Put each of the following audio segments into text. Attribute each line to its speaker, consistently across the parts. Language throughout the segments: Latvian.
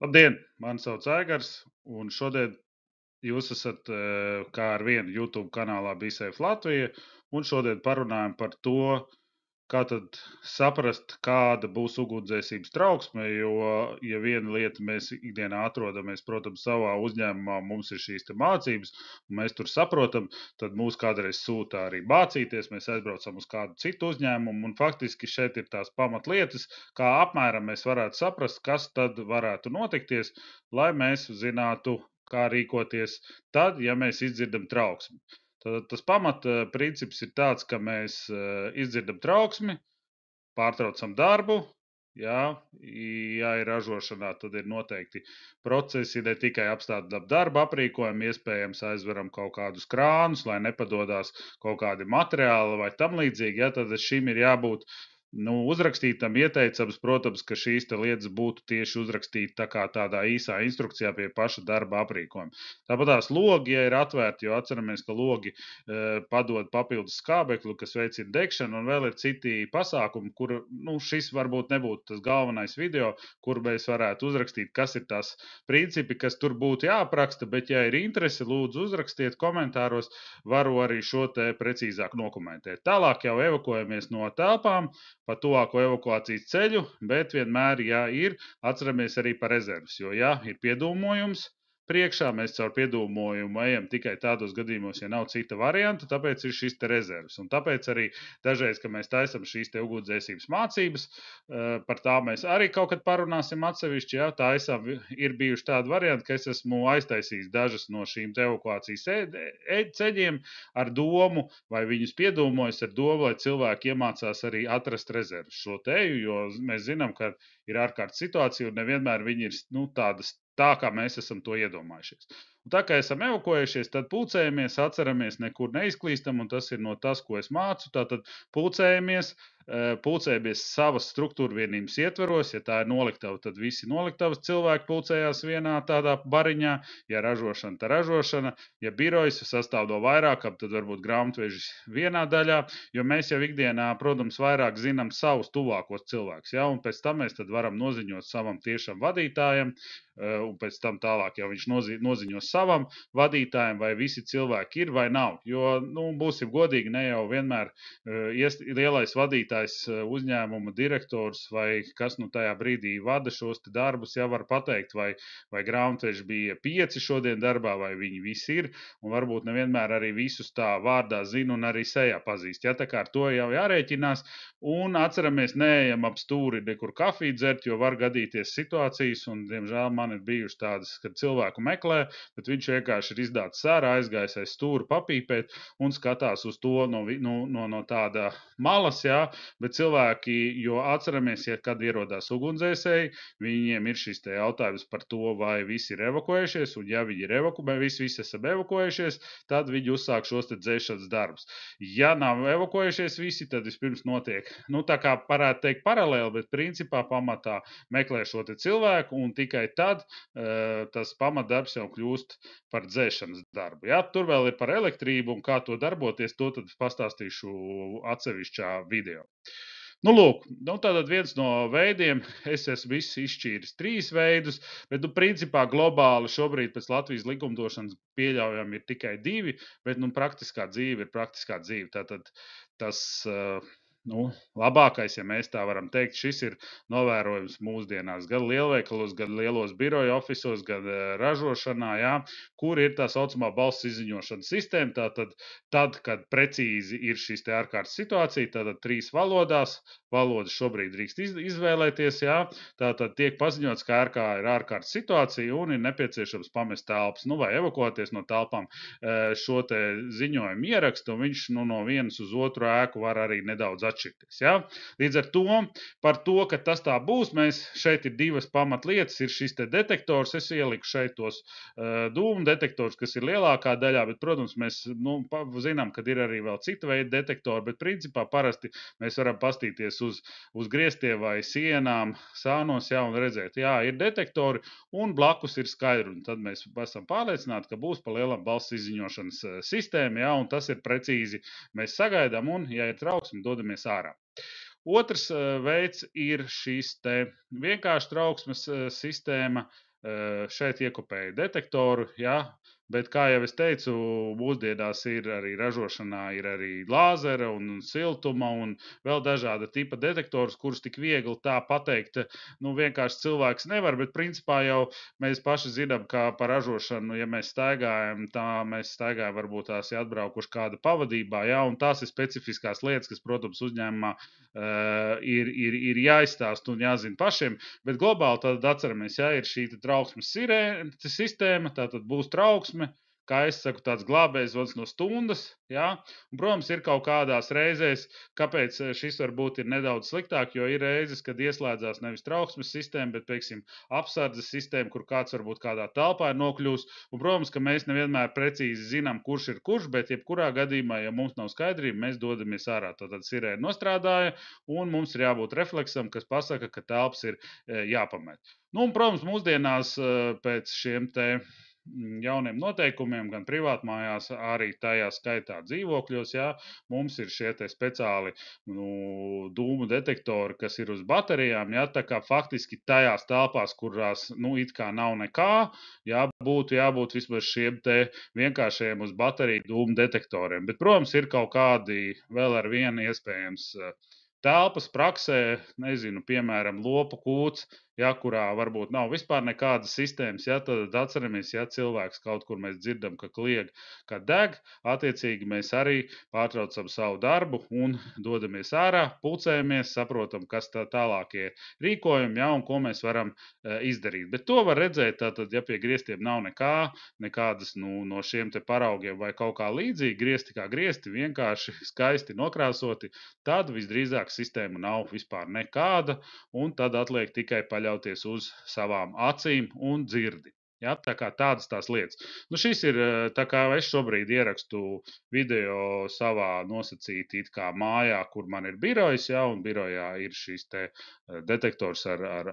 Speaker 1: Labdien! Mani sauc Aigars, un šodien jūs esat kā ar vienu YouTube kanālā BeSafe Latvija, un šodien parunājam par to, kā tad saprast, kāda būs ugunsdzēsības trauksme, jo, ja viena lieta mēs ikdienā atrodamies, protams, savā uzņēmumā, mums ir šīs te mācības, un mēs tur saprotam, tad mūs kādreiz sūta arī mācīties, mēs aizbraucam uz kādu citu uzņēmumu, un faktiski šeit ir tās pamatlietas, kā apmēram mēs varētu saprast, kas tad varētu notikties, lai mēs zinātu, kā rīkoties tad, ja mēs izdzirdam trauksmi. Tad tas pamata princips ir tāds, ka mēs izdzirdam trauksmi, pārtraucam darbu. Jā, ja ir ražošanā, tad ir noteikti procesi, ne tikai apstādām darba aprīkojumu, iespējams aizveram kaut kādus krānus, lai nepadodās kaut kādi materiāli vai tam līdzīgi. Ja, tad šim ir jābūt uzrakstītam, ieteicams, protams, ka šīs lietas būtu tieši uzrakstītas tā kā tādā īsā instrukcijā pie paša darba aprīkojuma. Tāpat tās logi, ja ir atvērti, jo atceramies, ka logi padod papildus skābekli, kas veicina degšanu, un vēl ir citi pasākumi, kur šis varbūt nebūtu tas galvenais video, kur mēs varētu uzrakstīt, kas ir tās principi, kas tur būtu jāapraksta, bet ja ir interese, lūdzu uzrakstiet komentāros, varu arī šo te precīzāk dokumentēt. Tālāk jau evakuējamies no telpām, pa tuvāko evakuācijas ceļu, bet vienmēr, ja ir, atceramies arī par rezerves, jo, ja ir piedūmojums priekšā, mēs caur piedūmojumu ejam tikai tādos gadījumos, ja nav cita varianta, tāpēc ir šis te rezerves. Un tāpēc arī dažreiz, kad mēs taisam šīs te ugunsdzēsības mācības, par tām mēs arī kaut kad parunāsim atsevišķi, ja taisam, ir bijuši tādi varianti, ka es esmu aiztaisījis dažas no šīm te evakuācijas ceļiem ar domu, vai viņus piedūmojas ar domu, lai cilvēki iemācās arī atrast rezerves šo teju, jo mēs zinām, ka ir ārkārtas situācija un nevienmēr viņi ir tādas tā, kā mēs esam to iedomājušies. Un tā kā esam evakuējušies, tad pulcējamies, atceramies, nekur neizklīstam, un tas ir no tas, ko es mācu. Tātad pulcējamies savas struktūra vienības ietveros. Ja tā ir noliktava, tad visi noliktavas cilvēki pulcējās vienā tādā bariņā. Ja ražošana, tad ražošana. Ja birojas sastāv no vairākām, tad varbūt grāmatvežis vienā daļā, jo mēs jau ikdienā, protams, vairāk zinām savus tuvākos cilvēkus. Ja? Un pēc tam mēs varam noziņot savam tiešam vadītājam, un pēc tam tālāk jau viņš noziņos savam vadītājam, vai visi cilvēki ir vai nav. Jo, būsim godīgi, ne jau vienmēr lielais vadītājs, uzņēmuma direktors vai kas tajā brīdī vada šos darbus, jau var pateikt, vai grāmatveži bija 5 šodien darbā, vai viņi visi ir, un varbūt nevienmēr arī visus tā vārdā zina un arī sejā pazīst. Ja, tā kā ar to jau jārēķinās, un atceramies, neejam ap stūri nekur kafiju dzert, jo var gadīties situācijas, un, diemžēl, man ir bijušas tādas, kad cilvēku meklē, bet viņš vienkārši ir izdāts sērā, aizgājis aiz stūra papīpēt un skatās uz to no tāda malas, jā, bet cilvēki, jo atceramies, ja kad ierodās ugunsdzēsēji, viņiem ir šis te jautājums par to, vai visi ir evakuējušies, un ja viņi ir evakuējušies, visi esam evakuējušies, tad viņi uzsāk šos te dzēšanas darbus. Ja nav evakuējušies visi, tad vispirms notiek, tā kā varētu teikt paralēli, bet principā pamatā meklē šo te cilvēku, un tikai tad tas pamatdarbs jau kļūst par dzēšanas darbu. Ja? Tur vēl ir par elektrību un kā to darboties, to tad pastāstīšu atsevišķā video. Lūk, tātad viens no veidiem, es esmu izšķīris 3 veidus, bet, principā, globāli šobrīd pēc Latvijas likumdošanas pieļaujami ir tikai 2, bet, praktiskā dzīve ir praktiskā dzīve. Tātad tas labākais, ja mēs tā varam teikt, šis ir novērojams mūsdienās gan lielveikalos, gan lielos biroju ofisos, gan ražošanā, jā, kur ir tā saucamā balss izziņošanas sistēma. Tātad, kad precīzi ir šis te ārkārtas situācija, tātad 3 valodās, valodas šobrīd drīkst izvēlēties, jā, tātad tiek paziņots, ka ir ārkārtas situācija un ir nepieciešams pamest telpas, vai evakuēties no telpām. Šo te ziņojumu ierakstu, un viņš no vienas uz otru ēku var arī nedaudz atšķirties. Ja? Līdz ar to, par to, ka tas tā būs, mēs šeit ir 2 pamatlietas, ir šis te detektors, es ieliku šeit tos dūmu detektors, kas ir lielākā daļā, bet, protams, mēs zinām, ka ir arī vēl cita veida detektori, bet principā parasti mēs varam pastīties uz griestiem vai sienām, sānos, jā, un redzēt, jā, ir detektori, un blakus ir skaidri, un tad mēs esam pārliecināti, ka būs pa lielam balss izziņošanas sistēma, jā, un tas ir precīzi, mēs sagaidām, un, ja ir trauksme, dodamies ārā. Otrs veids ir šīs te vienkārši trauksmes sistēma. Šeit iekopēja detektoru, ja, bet, kā jau es teicu, mūsdienās ir arī ražošanā ir arī lāzera un siltuma un vēl dažāda tipa detektorus, kurus tik viegli tā pateikt, vienkārši cilvēks nevar, bet principā jau mēs paši zinām, ka par ražošanu, ja mēs staigājam, tā mēs staigājam varbūt tās ir atbraukuši kāda pavadībā, ja, un tās ir specifiskās lietas, kas, protams, uzņēmumā ir jāizstāst un jāzina pašiem, bet globāli tad atceramies, ja ir šī trauksmes sistēma, tātad būs trauksme, kā es saku, tāds glābējs zvans no stundas, ja, un, protams, ir kaut kādās reizēs, kāpēc šis varbūt ir nedaudz sliktāk, jo ir reizes, kad ieslēdzās nevis trauksmes sistēma, bet, teiksim, apsardzes sistēma, kur kāds varbūt kādā telpā ir nokļūs, un, protams, ka mēs nevienmēr precīzi zinām, kurš ir kurš, bet jebkurā gadījumā, ja mums nav skaidrība, mēs dodamies ārā. Tātad sirēna nostrādāja, un mums ir jābūt refleksam, kas pasaka, ka telpas ir jāpamet. Nu, un, protams, mūsdienās pēc šiem te jauniem noteikumiem, gan privātmājās, arī tajā skaitā dzīvokļos, jā, mums ir šie te speciāli dūmu detektori, kas ir uz baterijām, jā, tā kā faktiski tajās telpās, kurās, it kā nav nekā, jā, būtu jābūt vismaz šiem te vienkāršajiem uz bateriju dūmu detektoriem. Bet, protams, ir kaut kādi vēl ar vienu iespējams telpas praksē, nezinu, piemēram, lopu kūts, ja, kurā varbūt nav vispār nekādas sistēmas, ja, tad atceramies, ja cilvēks kaut kur mēs dzirdam, ka klieg, ka deg, attiecīgi mēs arī pārtraucam savu darbu un dodamies ārā, pulcējamies, saprotam, kas tā tālākie rīkojumi, ja, un ko mēs varam izdarīt. Bet to var redzēt, tātad, ja pie griestiem nav nekādas no šiem te paraugiem vai kaut kā līdzīgi, griesti kā griesti, vienkārši skaisti nokrāsoti, tad visdrīzāk sistēma nav vispār nekāda, un tad atliek tikai paļauties uz savām acīm un dzirdi. Ja, tā kā tādas tās lietas. Šis ir, tā kā es šobrīd ierakstu video savā nosacīti it kā mājā, kur man ir birojs, ja, un birojā ir šīs te detektors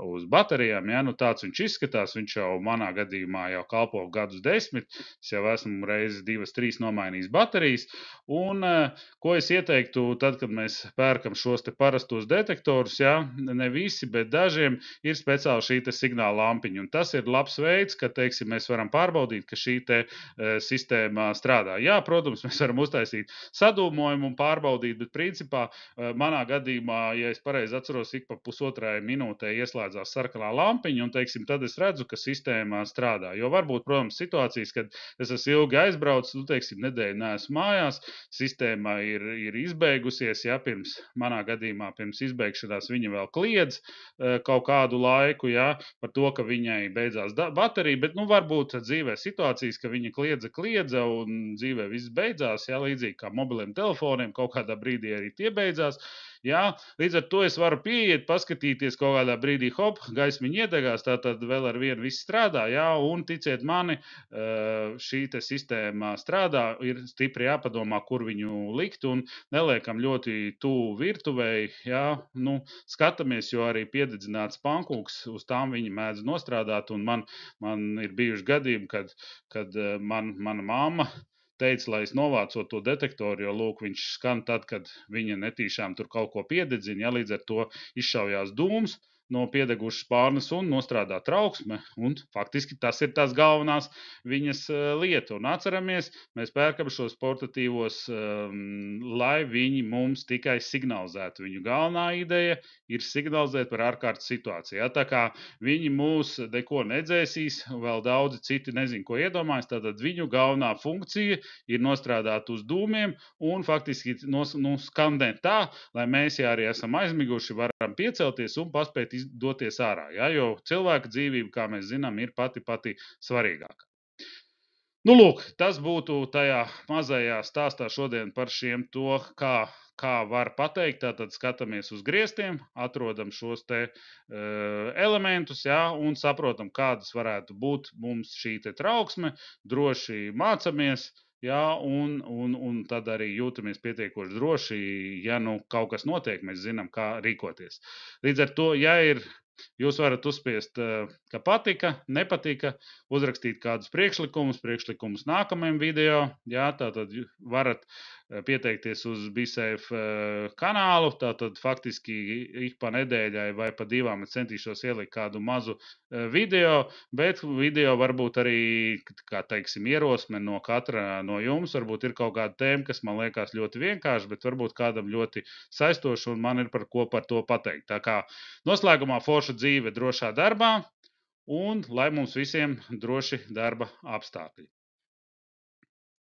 Speaker 1: uz baterijām, ja, tāds viņš izskatās, viņš jau manā gadījumā jau kalpo gadus 10, es jau esmu reizes 2, 3 nomainījis baterijas, un ko es ieteiktu tad, kad mēs pērkam šos te parastos detektorus, ja, ne visi, bet dažiem ir speciāli šī te signāla lampiņa, un tas ir labs veids, ka, teiksim, mēs varam pārbaudīt, ka šī te sistēma strādā. Jā, protams, mēs varam uztaisīt sadūmojumu un pārbaudīt, bet principā manā gadījumā, ja es pareizi atceros, ik pa pusotrai minūtē ieslēdzās sarkanā lampiņa, un, teiksim, tad es redzu, ka sistēma strādā. Jo varbūt, protams, situācijas, kad es esmu ilgi aizbraucis, teiksim, nedēļu neesmu mājās, sistēma ir izbeigusies, ja, manā gadījumā pirms izbeigšanās viņa vēl kliedz kaut kādu laiku, ja, par to, ka viņai beidzās baterija, bet, varbūt dzīvē situācijas, ka viņa kliedza un dzīvē viss beidzās, ja, līdzīgi kā mobiliem telefoniem, kaut kādā brīdī arī tie beidzās. Jā, līdz ar to es varu pieiet, paskatīties kaut kādā brīdī, hop, gaismiņa iedegās, tātad vēl ar vienu viss strādā, jā, un ticiet mani, šī te sistēma strādā, ir stipri jāpadomā, kur viņu likt, un neliekam ļoti tuvu virtuvei, jā, skatāmies, jo arī piededzināts pankūks, uz tām viņi mēdz nostrādāt, un man ir bijuši gadījumi, kad mana mamma teica, lai es novācu to detektoru, jo, lūk, viņš skan tad, kad viņa netīšām tur kaut ko piededzina, ja līdz ar to izšaujās dūms no piedegušas spārnas un nostrādā trauksme, un faktiski tas ir tās galvenās viņas lieta. Un atceramies, mēs pērkam šos portatīvos, lai viņi mums tikai signalizētu. Viņu galvenā ideja ir signalizēt par ārkārtas situāciju. Ja? Tā kā viņi mūs neko nedzēsīs, vēl daudzi citi nezin, ko iedomājas, tātad viņu galvenā funkcija ir nostrādāt uz dūmiem un faktiski skandēt tā, lai mēs, ja arī esam aizmiguši, varam piecelties un paspēt doties ārā. Ja? Jo cilvēka dzīvība, kā mēs zinām, ir pati svarīgākā. Lūk, tas būtu tajā mazajā stāstā šodien par šiem to, kā var pateikt. Tātad skatāmies uz griestiem, atrodam šos te elementus, ja, un saprotam, kādas varētu būt mums šī te trauksme, droši mācamies, ja, un tad arī jūtamies pietiekoši droši, ja kaut kas notiek, mēs zinām, kā rīkoties. Līdz ar to, ja jūs varat uzspiest, ka patika, nepatika, uzrakstīt kādus priekšlikumus nākamajam video, jā, tātad varat pieteikties uz BeSafe kanālu. Tātad faktiski ik pa nedēļai vai pa divām es centīšos ielikt kādu mazu video, bet video varbūt arī, kā teiksim, ierosme no katra no jums. Varbūt ir kaut kāda tēma, kas man liekas ļoti vienkārša, bet varbūt kādam ļoti saistoša, un man ir par ko par to pateikt. Tā kā noslēgumā forša dzīve drošā darbā, un lai mums visiem droši darba apstākļi.